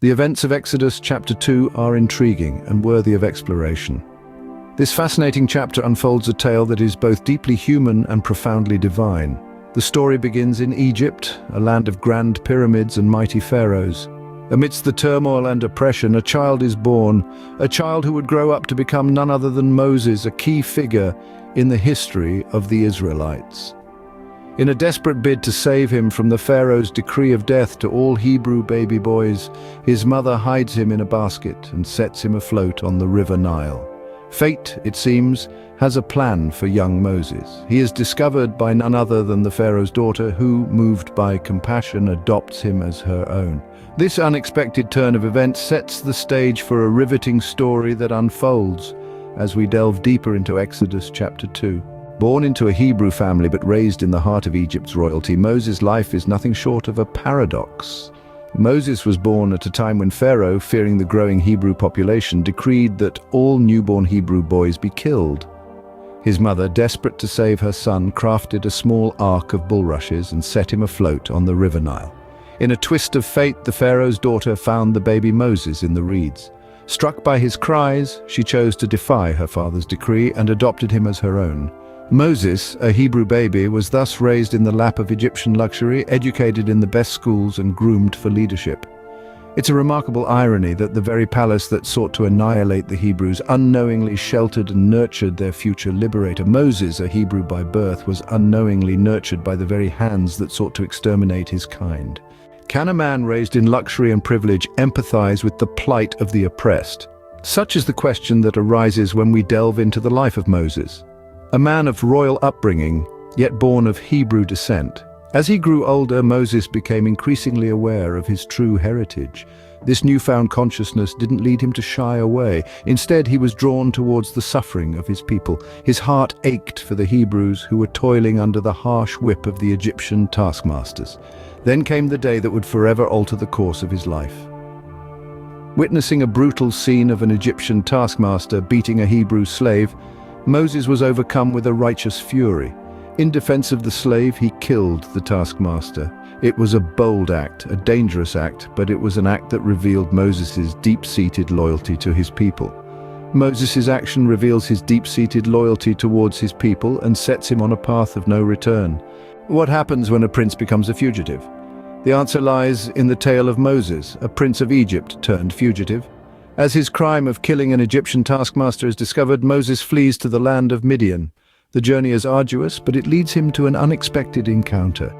The events of Exodus chapter 2 are intriguing and worthy of exploration. This fascinating chapter unfolds a tale that is both deeply human and profoundly divine. The story begins in Egypt, a land of grand pyramids and mighty pharaohs. Amidst the turmoil and oppression, a child is born, a child who would grow up to become none other than Moses, a key figure in the history of the Israelites. In a desperate bid to save him from the Pharaoh's decree of death to all Hebrew baby boys, his mother hides him in a basket and sets him afloat on the river Nile. Fate, it seems, has a plan for young Moses. He is discovered by none other than the Pharaoh's daughter, who, moved by compassion, adopts him as her own. This unexpected turn of events sets the stage for a riveting story that unfolds as we delve deeper into Exodus chapter 2. Born into a Hebrew family but raised in the heart of Egypt's royalty, Moses' life is nothing short of a paradox. Moses was born at a time when Pharaoh, fearing the growing Hebrew population, decreed that all newborn Hebrew boys be killed. His mother, desperate to save her son, crafted a small ark of bulrushes and set him afloat on the river Nile. In a twist of fate, the Pharaoh's daughter found the baby Moses in the reeds. Struck by his cries, she chose to defy her father's decree and adopted him as her own. Moses, a Hebrew baby, was thus raised in the lap of Egyptian luxury, educated in the best schools and groomed for leadership. It's a remarkable irony that the very palace that sought to annihilate the Hebrews unknowingly sheltered and nurtured their future liberator. Moses, a Hebrew by birth, was unknowingly nurtured by the very hands that sought to exterminate his kind. Can a man raised in luxury and privilege empathize with the plight of the oppressed? Such is the question that arises when we delve into the life of Moses. A man of royal upbringing, yet born of Hebrew descent. As he grew older, Moses became increasingly aware of his true heritage. This newfound consciousness didn't lead him to shy away. Instead, he was drawn towards the suffering of his people. His heart ached for the Hebrews who were toiling under the harsh whip of the Egyptian taskmasters. Then came the day that would forever alter the course of his life. Witnessing a brutal scene of an Egyptian taskmaster beating a Hebrew slave, Moses was overcome with a righteous fury. In defense of the slave, he killed the taskmaster. It was a bold act, a dangerous act, but it was an act that revealed Moses' deep-seated loyalty to his people. Moses' action reveals his deep-seated loyalty towards his people and sets him on a path of no return. What happens when a prince becomes a fugitive? The answer lies in the tale of Moses, a prince of Egypt turned fugitive. As his crime of killing an Egyptian taskmaster is discovered, Moses flees to the land of Midian. The journey is arduous, but it leads him to an unexpected encounter.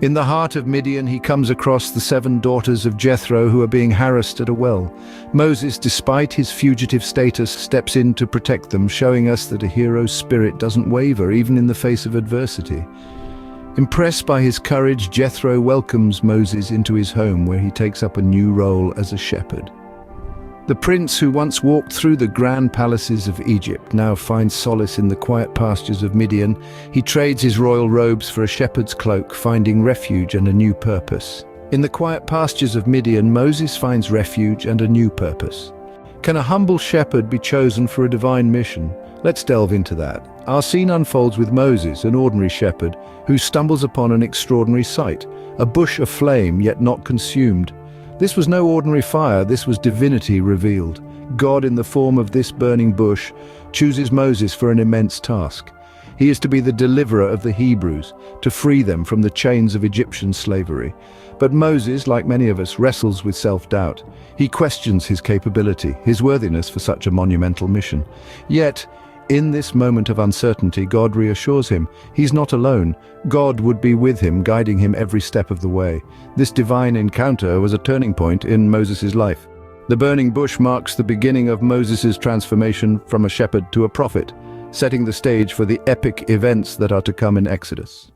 In the heart of Midian, he comes across the 7 daughters of Jethro who are being harassed at a well. Moses, despite his fugitive status, steps in to protect them, showing us that a hero's spirit doesn't waver even in the face of adversity. Impressed by his courage, Jethro welcomes Moses into his home, where he takes up a new role as a shepherd. The prince who once walked through the grand palaces of Egypt now finds solace in the quiet pastures of Midian. He trades his royal robes for a shepherd's cloak, finding refuge and a new purpose. In the quiet pastures of Midian, Moses finds refuge and a new purpose. Can a humble shepherd be chosen for a divine mission? Let's delve into that. Our scene unfolds with Moses, an ordinary shepherd, who stumbles upon an extraordinary sight, a bush aflame yet not consumed. This was no ordinary fire, this was divinity revealed. God, in the form of this burning bush, chooses Moses for an immense task. He is to be the deliverer of the Hebrews, to free them from the chains of Egyptian slavery. But Moses, like many of us, wrestles with self-doubt. He questions his capability, his worthiness for such a monumental mission. Yet, in this moment of uncertainty, God reassures him. He's not alone. God would be with him, guiding him every step of the way. This divine encounter was a turning point in Moses' life. The burning bush marks the beginning of Moses' transformation from a shepherd to a prophet, setting the stage for the epic events that are to come in Exodus.